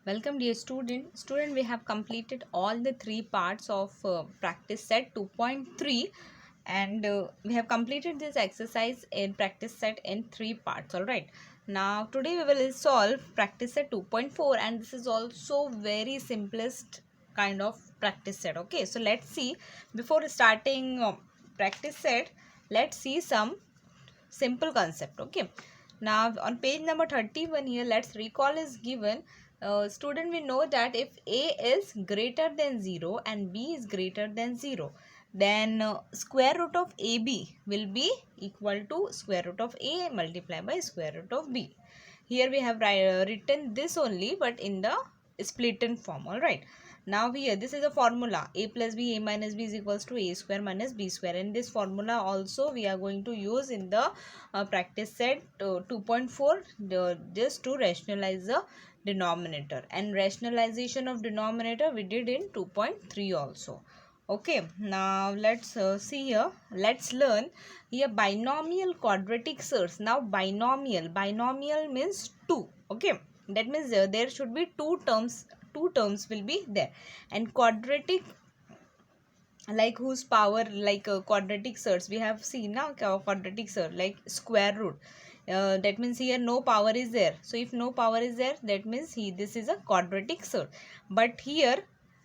Welcome dear student. Student, we have completed all the three parts of practice set 2.3 and we have completed this exercise in practice set in three parts. Alright. Now today we will solve practice set 2.4 and this is also very simplest kind of practice set. Okay. So let's see before starting practice set, let's see some simple concept. Okay, now on page number 31 here, let's recall is given. Student, we know that if a is greater than 0 and b is greater than 0, then square root of ab will be equal to square root of a multiplied by square root of b. Here we have written this only, but in the splitted form. All right, now here this is a formula: a plus b, a minus b is equals to a square minus b square, and this formula also we are going to use in the practice set 2.4 just to rationalize the denominator, and rationalization of denominator we did in 2.3 also. Okay, now let's see here. Let's learn here binomial quadratic search. Now binomial means two. Okay, that means there should be two terms will be there, and quadratic, like whose power, like quadratic search we have seen now, quadratic search like square root. That means here no power is there, so if no power is there, that means this is a quadratic search. But here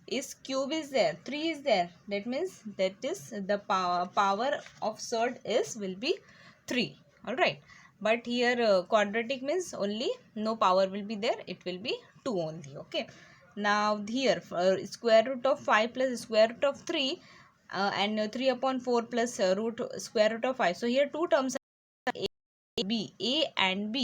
is cube is there, 3 is there, that means that is the power of surd is will be 3. All right, but here quadratic means only no power will be there, it will be 2 only. Okay, now here square root of 5 plus square root of 3 and 3 upon 4 plus root square root of 5. So here two terms are a and b.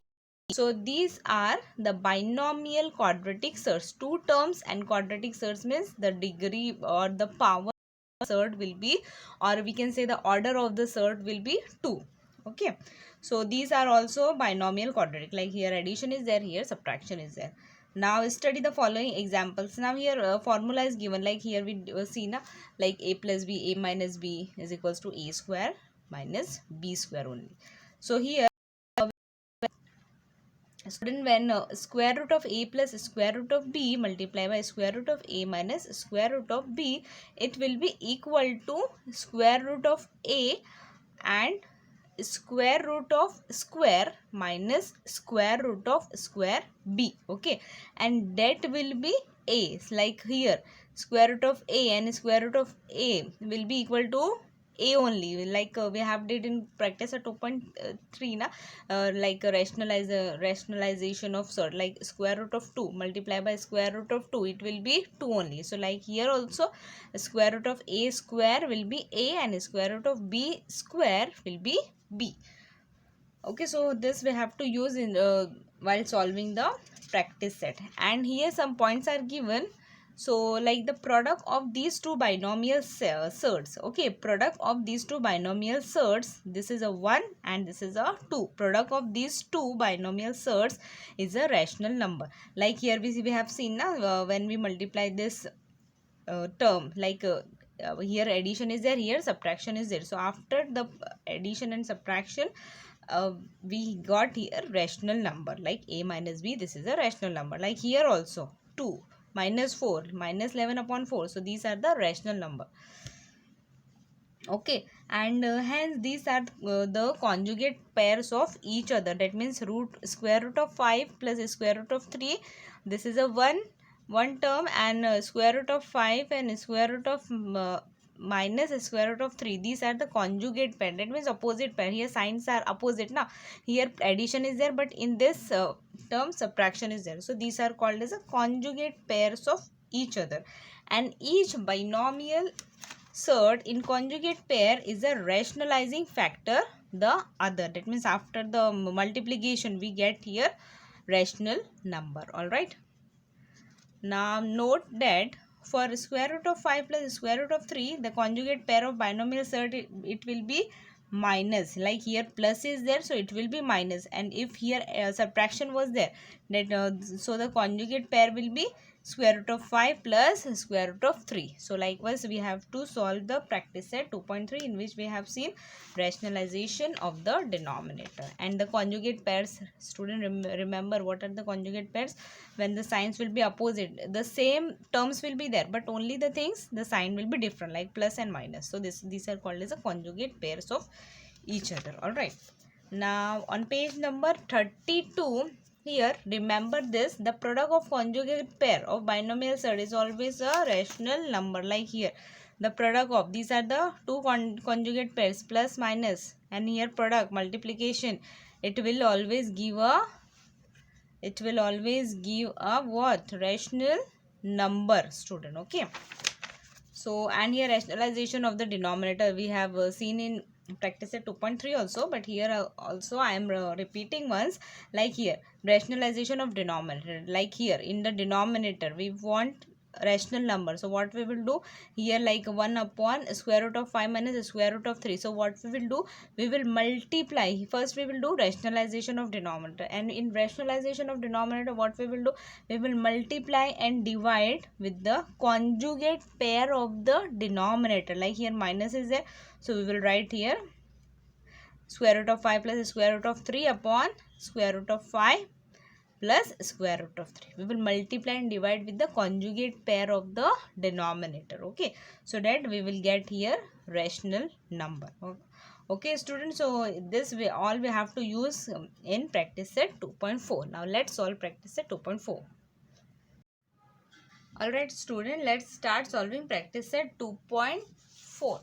So these are the binomial quadratic surds. Two terms, and quadratic surds means the degree or the power of the surd will be, or we can say the order of the surd will be 2. Okay, so these are also binomial quadratic, like here addition is there, here subtraction is there. Now study the following examples. Now here formula is given, like here we see na, like a plus b, a minus b is equals to a square minus b square only. So here student, when square root of a plus square root of b multiply by square root of a minus square root of b, it will be equal to square root of a and square root of square minus square root of square b. Okay, and that will be a, like here square root of a and square root of a will be equal to a only, like we have did in practice at 2.3 na, like a rationalization of sort, like square root of 2 multiply by square root of 2, it will be 2 only. So like here also square root of a square will be a and square root of b square will be b. Okay, so this we have to use in while solving the practice set, and here some points are given. So like the product of these two binomial surds. Okay, product of these two binomial surds, this is a 1 and this is a 2. Product of these two binomial surds is a rational number. Like here we have seen now, when we multiply this term, like here addition is there, here subtraction is there. So after the addition and subtraction, we got here rational number, like a minus b, this is a rational number. Like here also 2 minus 4 minus 11 upon 4, so these are the rational number. Okay, and hence these are the conjugate pairs of each other. That means square root of 5 plus square root of 3, this is a one term, and square root of 5 and square root of minus square root of 3, these are the conjugate pair. That means opposite pair. Here signs are opposite now, here addition is there, but in this term subtraction is there. So these are called as a conjugate pairs of each other, and each binomial surd in conjugate pair is a rationalizing factor the other. That means after the multiplication we get here rational number. All right, now note that for square root of 5 plus square root of 3, the conjugate pair of binomial surd, it will be minus. Like here plus is there, so it will be minus, and if here subtraction was there, That so the conjugate pair will be square root of 5 plus square root of 3. So likewise we have to solve the practice set 2.3, in which we have seen rationalization of the denominator and the conjugate pairs. Student, remember what are the conjugate pairs? When the signs will be opposite, the same terms will be there, but only the things, the sign will be different, like plus and minus. So these are called as a conjugate pairs of each other. All right, now on page number 32, here remember this, the product of conjugate pair of binomial set is always a rational number. Like here the product of, these are the two conjugate pairs, plus minus, and here product multiplication, it will always give a what? Rational number, student. Okay, so and here rationalization of the denominator we have seen in practice at 2.3 also, but here also I am repeating once. Like here rationalization of denominator, like here in the denominator we want rational number. So what we will do here, like 1 upon square root of 5 minus square root of 3. So what we will do, we will multiply. First we will do rationalization of denominator, and in rationalization of denominator what we will do, we will multiply and divide with the conjugate pair of the denominator. Like here minus is there, so we will write here square root of 5 plus square root of 3 upon square root of 5 plus square root of 3. We will multiply and divide with the conjugate pair of the denominator. Okay, so that we will get here rational number. Okay students, so this we all we have to use in practice set 2.4. Now let's solve practice set 2.4. Alright student, let's start solving practice set 2.4.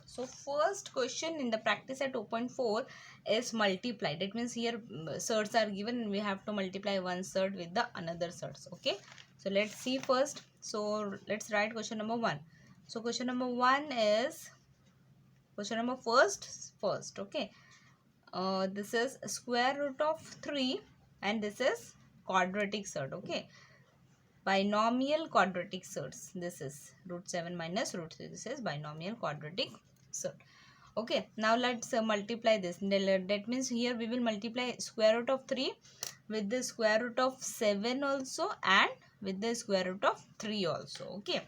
So first question in the practice set 2.4 is multiply. That means here surds are given and we have to multiply one surd with the another surds. Okay, so let's see first. So let's write question number 1. So question number 1 is question number first. Okay, this is square root of 3 and this is quadratic surd. Okay, binomial quadratic surds. This is root 7 minus root 3. This is binomial quadratic surd. Okay, now let's multiply this. That means here we will multiply square root of 3 with the square root of 7 also and with the square root of 3 also. Okay,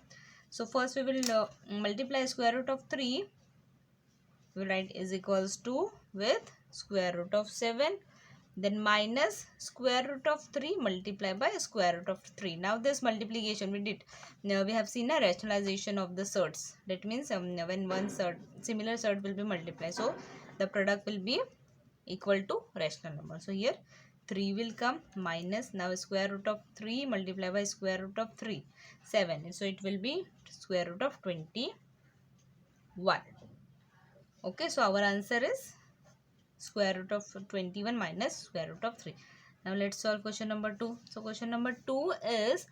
so first we will multiply square root of 3. We will write is equals to with square root of 7, then minus square root of 3 multiplied by square root of 3. Now this multiplication we did. Now we have seen a rationalization of the surds. That means when one surd, similar surd will be multiplied, so the product will be equal to rational number. So here 3 will come minus, now square root of 3 multiplied by square root of 3, 7. So it will be square root of 21. Okay, so our answer is square root of 21 minus square root of 3. Now let's solve question number 2. So question number 2 is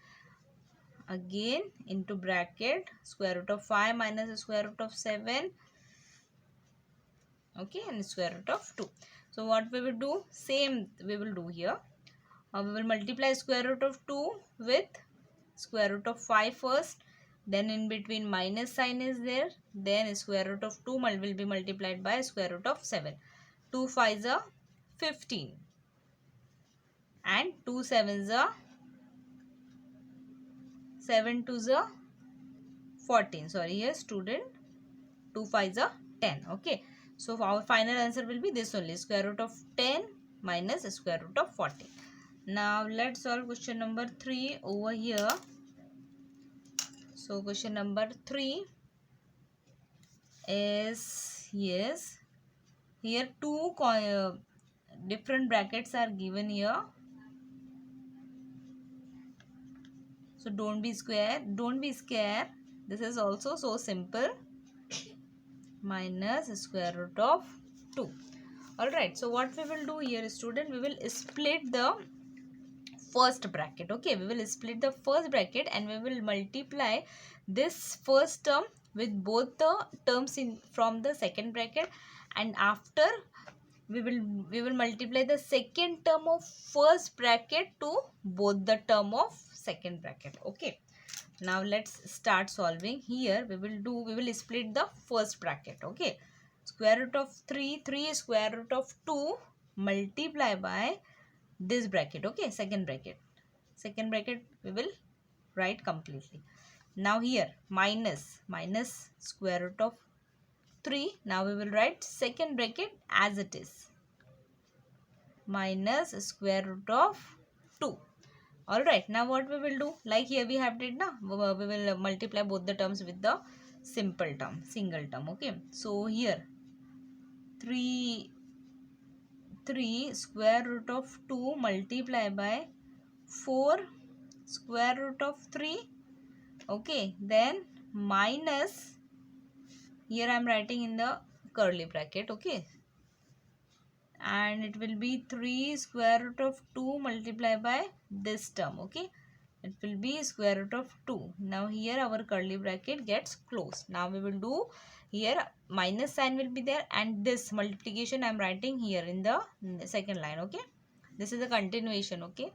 again into bracket square root of 5 minus square root of 7. Okay, and square root of 2. So what we will do, same we will do here. We will multiply square root of 2 with square root of 5 first. Then in between minus sign is there. Then square root of 2 will be multiplied by square root of 7. 2 5s are 15 and 2 7s are 7 2s are 14. Sorry, here student, 2 5s are 10. Okay, so our final answer will be this only, square root of 10 minus square root of 14. Now let's solve question number 3 over here. So question number 3 is, yes, here two different brackets are given here. So don't be scared. This is also so simple. Minus square root of 2. Alright, so what we will do here, student, we will split the first bracket. Okay, we will split the first bracket and we will multiply this first term with both the terms in from the second bracket, and after we will multiply the second term of first bracket to both the term of second bracket. Okay, now let's start solving. Here we will split the first bracket. Okay, square root of 3 square root of 2 multiply by this bracket. Okay, second bracket. second bracket we will write completely. Now here minus square root of 3. Now we will write second bracket as it is, minus square root of 2. Alright, now what we will do, like here we have did now, we will multiply both the terms with the simple term, single term. Okay, so here 3 square root of 2 multiply by 4 square root of 3. Okay, then minus, here I am writing in the curly bracket. Okay, and it will be 3 square root of 2 multiplied by this term. Okay, it will be square root of 2. Now here our curly bracket gets closed. Now we will do, here minus sign will be there, and this multiplication I am writing here in the second line. Okay, this is a continuation. Okay,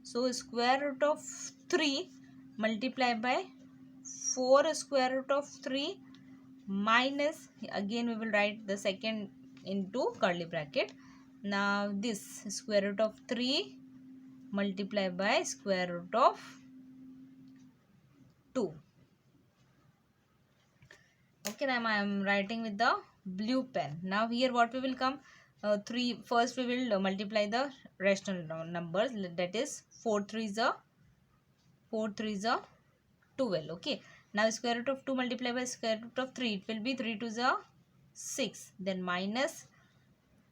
so square root of 3 multiplied by 4 square root of 3 minus, again we will write the second into curly bracket. Now this square root of 3 multiplied by square root of 2. Okay, now I am writing with the blue pen. Now here what we will come, 3, first we will multiply the rational numbers, that is 4 3 is a 12. Okay, now square root of 2 multiplied by square root of 3, it will be 3 2 is a 6, then minus,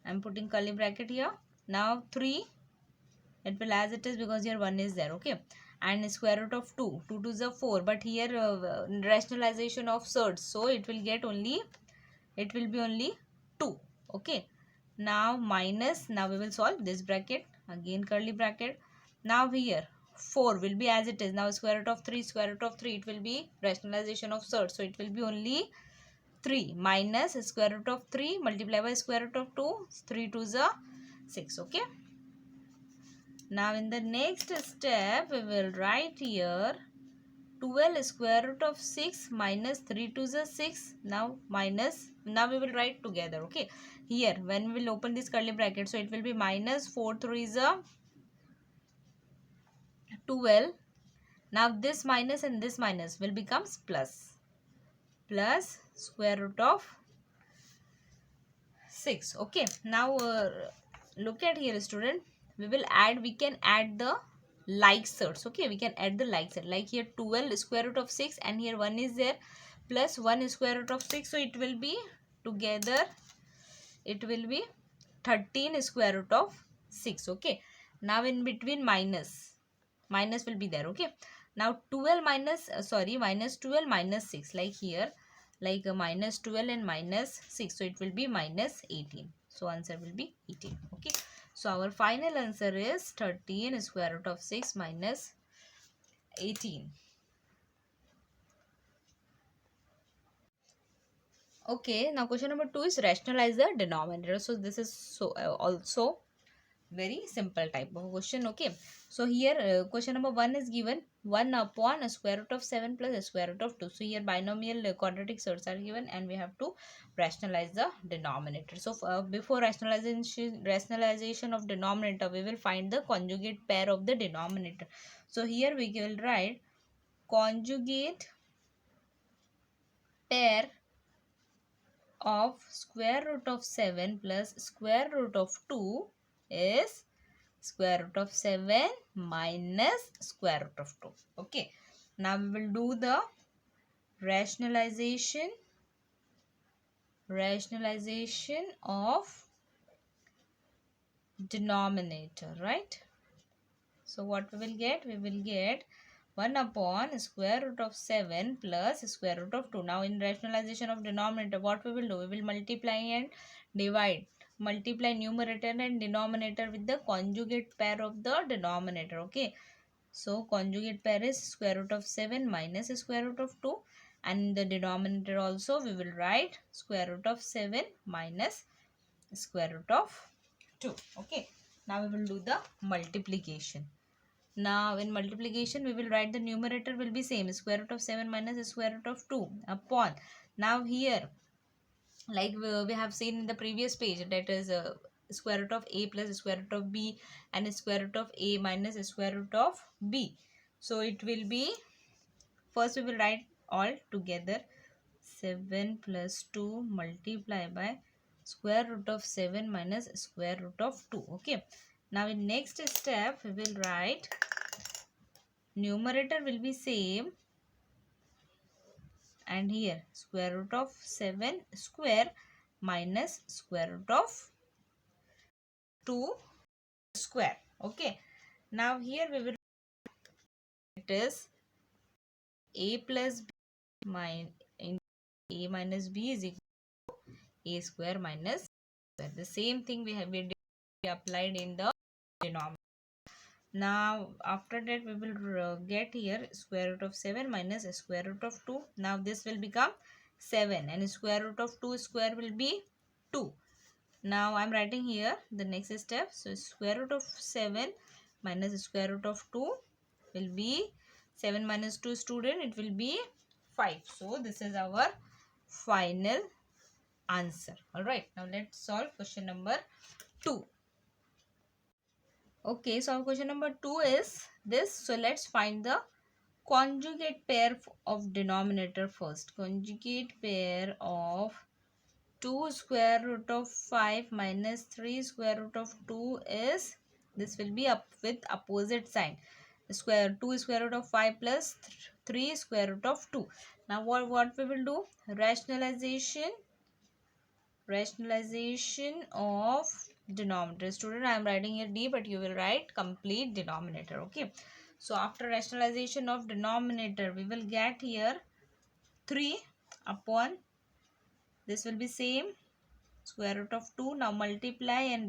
I am putting curly bracket here. Now 3, it will as it is because here 1 is there. Okay, and square root of 2 2 is a 4, but here rationalization of surds, so it will get only, it will be only 2. Okay, now minus, now we will solve this bracket, again curly bracket. Now here 4 will be as it is. Now square root of 3 it will be rationalization of surds, so it will be only 3 minus square root of 3 multiplied by square root of 2, 3 2 is a 6. Okay, now in the next step we will write here 12 square root of 6 minus 3 2 is a 6. Now minus, now we will write together. Okay, here when we will open this curly bracket, so it will be minus 4 3 is a 12. Now this minus and this minus will becomes plus square root of 6. Okay, now look at here student, we will add, we can add the like surds. Okay, we can add the like surd, like here 12 square root of 6 and here 1 is there, plus 1 square root of 6, so it will be together, it will be 13 square root of 6. Okay, now in between minus will be there. Okay, now 12 minus minus 12 minus 6, like here, like minus 12 and minus 6, so it will be minus 18. So answer will be 18. Okay, so our final answer is 13 square root of 6 minus 18. Okay, now question number 2 is rationalize the denominator. So this is also very simple type of question. Okay, so here question number 1 is given 1 upon a square root of 7 plus a square root of 2. So here binomial quadratic surds are given and we have to rationalize the denominator. So before rationalization of denominator, we will find the conjugate pair of the denominator. So here we will write conjugate pair of square root of 7 plus square root of 2 is square root of 7 minus square root of 2. Okay, now we will do the rationalization of denominator, right? So what we will get? We will get 1 upon square root of 7 plus square root of 2. Now in rationalization of denominator, what we will do? We will multiply and divide. Multiply numerator and denominator with the conjugate pair of the denominator. Okay, so conjugate pair is square root of 7 minus square root of 2, and the denominator also we will write square root of 7 minus square root of 2. Okay, now we will do the multiplication. Now in multiplication we will write the numerator will be same, square root of 7 minus square root of 2 upon. Now here, like we have seen in the previous page, that is square root of a plus square root of b and square root of a minus square root of b. So it will be, first we will write all together. 7 plus 2 multiply by square root of 7 minus square root of 2. Okay. Now in next step we will write numerator will be same, and here square root of 7 square minus square root of 2 square. Okay. Now here we will, it is a plus b minus a minus b is equal to a square minus square. The same thing we applied in the denominator. Now after that we will get here square root of 7 minus square root of 2. Now this will become 7 and square root of 2 square will be 2. Now I am writing here the next step. So square root of 7 minus square root of 2 will be 7 minus 2 student, it will be 5. So this is our final answer. Alright, now let's solve question number 2. Okay, so our question number 2 is this. So let's find the conjugate pair of denominator first. Conjugate pair of 2 square root of 5 minus 3 square root of 2 is, this will be up with opposite sign. Square 2 square root of 5 plus 3 square root of 2. Now what we will do? Rationalization of denominator. Student, I am writing here d, but you will write complete denominator. Okay. So after rationalization of denominator, we will get here 3 upon, this will be same, square root of 2. Now multiply and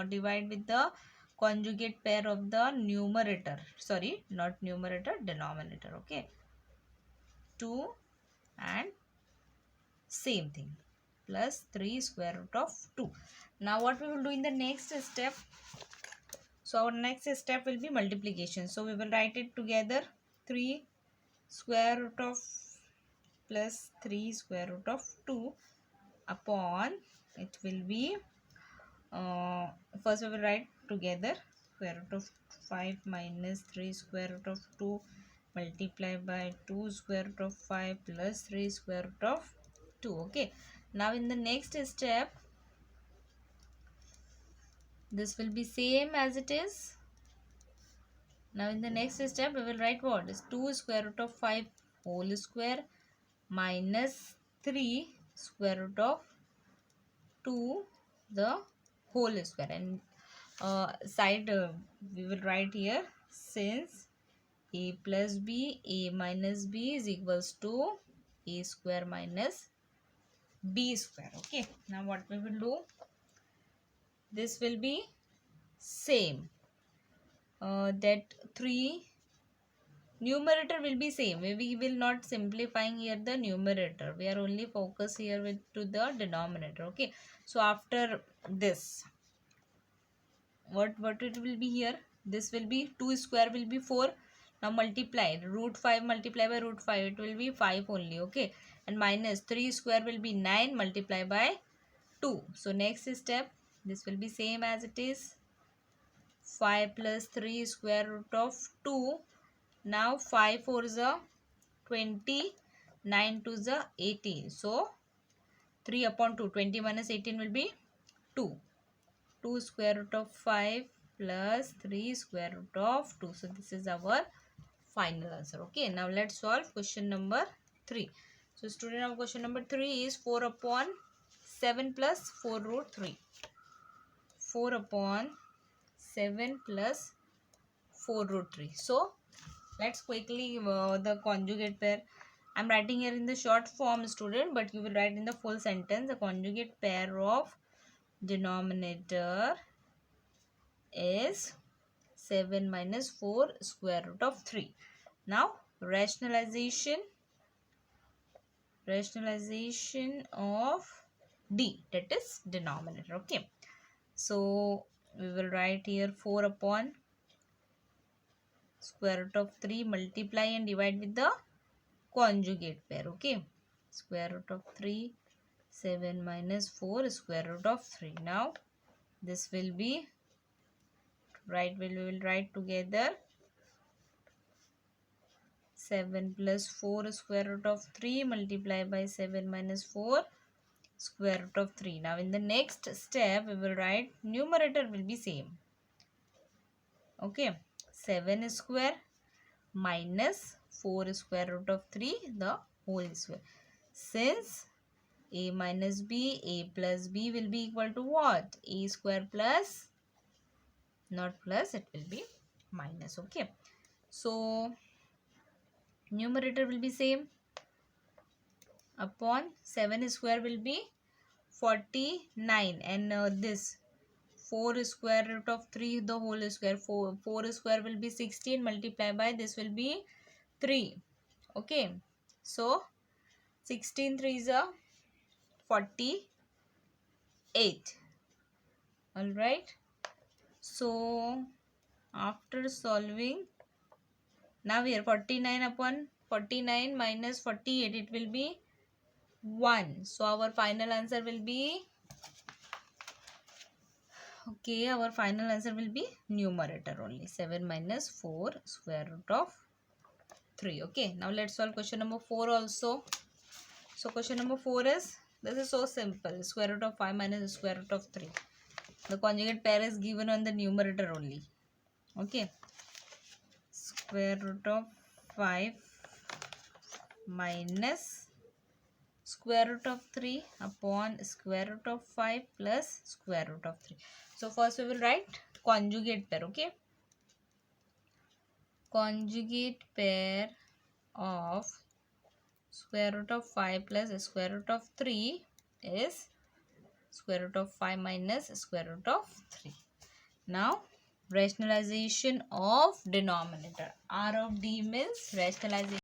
divide with the conjugate pair of the numerator. Sorry, not numerator, denominator. Okay. 2 and same thing plus 3 square root of 2. Now what we will do in the next step? So our next step will be multiplication. So we will write it together. 3 square root of plus 3 square root of 2 upon, it will be, first we will write together square root of 5 minus 3 square root of 2 multiply by 2 square root of 5 plus 3 square root of 2. Okay. Now in the next step, this will be same as it is. Now in the next step we will write what is 2 square root of 5 whole square minus 3 square root of 2 the whole square, and side we will write here, since a plus b, a minus b is equals to a square minus b square. Okay. Now what we will do? This will be same. That 3 numerator will be same. We will not simplifying here the numerator. We are only focus here with to the denominator. Okay. So after this, what it will be here? This will be 2 square will be 4. Now multiply root 5 multiply by root 5, it will be 5 only. Okay. And minus 3 square will be 9 multiply by 2. So next step, this will be same as it is. 5 plus 3 square root of 2. Now 5 4 is a 20, 9 2 is a 18. So 3 upon 2, 20 minus 18 will be 2. 2 square root of 5 plus 3 square root of 2. So this is our final answer. Okay. Now let's solve question number 3. So student, of question number 3 is 4 upon 7 plus 4 root 3. 4 upon 7 plus 4 root 3. So let's quickly the conjugate pair. I'm writing here in the short form, student, but you will write in the full sentence. The conjugate pair of denominator is 7 minus 4 square root of 3. Now rationalization of d, that is denominator. Okay. So we will write here 4 upon square root of 3 multiply and divide with the conjugate pair. Okay. Square root of 3, 7 minus 4 square root of 3. Now This will be right. We will write together 7 plus 4 square root of 3 multiplied by 7 minus 4 square root of 3. Now in the next step we will write numerator will be same. Okay, 7 square minus 4 square root of 3 the whole square. Since a minus b, a plus b will be equal to what? A square plus, not plus, it will be minus. Okay, so numerator will be same. Upon 7 square will be 49, and this 4 square root of 3 the whole square, 4 square will be 16 multiplied by this will be 3. Okay, so 16 3s are 48. All right, so after solving, now here 49 upon 49 minus 48, it will be 1. So our final answer will be, okay, our final answer will be numerator only, 7 minus 4 square root of 3. Okay, now let's solve question number 4 also. So question number 4 is, this is so simple, square root of 5 minus square root of 3. The conjugate pair is given on the numerator only. Okay, square root of 5 minus square root of 3 upon square root of 5 plus square root of 3. So first we will write conjugate pair. Okay, conjugate pair of square root of 5 plus square root of 3 is square root of 5 minus square root of 3. Now rationalization of denominator. R of D means rationalization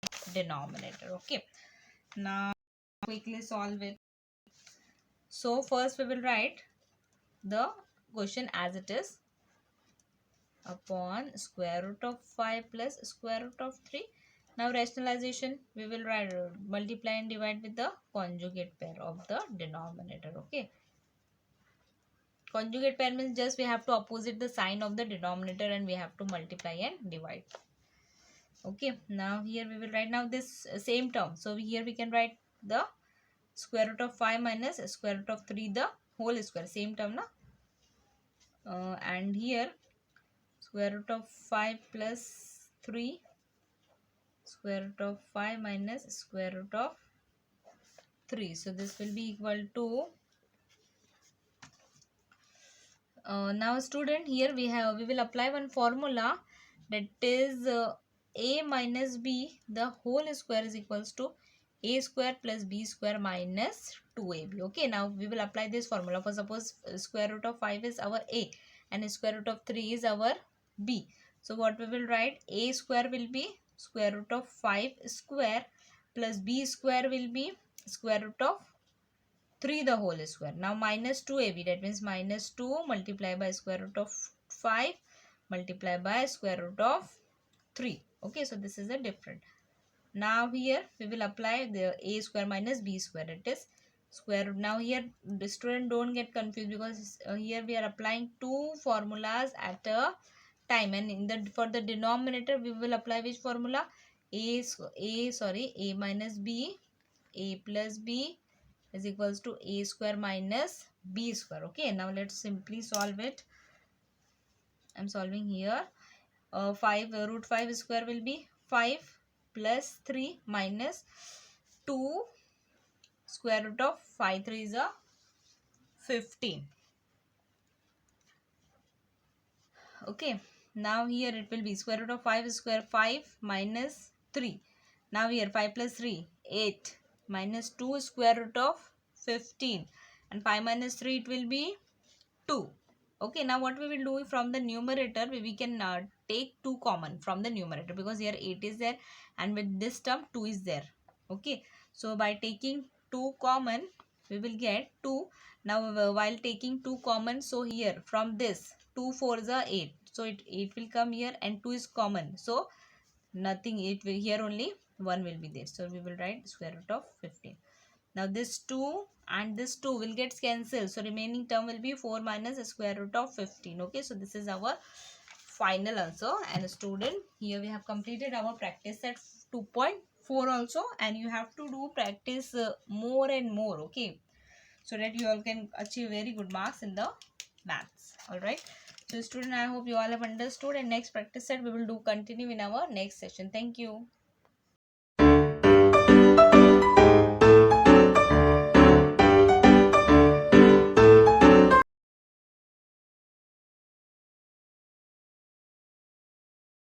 of denominator. Okay, now quickly solve it. So first we will write the question as it is, upon square root of 5 plus square root of 3. Now rationalization, we will write multiply and divide with the conjugate pair of the denominator. Okay, conjugate pair means just we have to opposite the sign of the denominator and we have to multiply and divide. Okay, now here we will write now this same term. So here we can write the square root of 5 minus square root of 3 the whole square, same term na. And here square root of 5 plus 3 square root of 5 minus square root of 3. So this will be equal to, now student, here we will apply one formula, that is a minus b the whole square is equals to a square plus b square minus 2ab. Okay, now we will apply this formula. For suppose square root of 5 is our a and square root of 3 is our b. So what we will write, a square will be square root of 5 square plus b square will be square root of 3 the whole square. Now minus 2ab, that means minus 2 multiplied by square root of 5 multiplied by square root of 3. Okay, so this is a different. Now here we will apply the a square minus b square, it is square root. Now here the student don't get confused, because here we are applying two formulas at a time, and in the for the denominator we will apply which formula, a minus b, a plus b is equals to a square minus b square. Okay, now let's simply solve it. I'm solving here. 5 root 5 square will be 5 plus 3 minus 2 square root of 5 3 is a 15. Okay, now here it will be square root of 5 square 5 minus 3. Now here 5 plus 3 8 minus 2 square root of 15, and 5 minus 3 it will be 2. Okay, now what we will do, from the numerator we can take 2 common from the numerator, because here 8 is there and with this term 2 is there. Okay, so by taking 2 common we will get 2. Now while taking 2 common, so here from this 2 4s are 8, so 8 will come here and 2 is common, so nothing, it will here only 1 will be there, so we will write square root of 15. Now this 2 and this 2 will get cancelled, so remaining term will be 4 minus square root of 15. Okay, so this is our final answer. And student, here we have completed our practice set 2.4 also, and you have to do practice more and more, okay, so that you all can achieve very good marks in the maths. All right, so student, I hope you all have understood, and next practice set we will do continue in our next session. Thank you.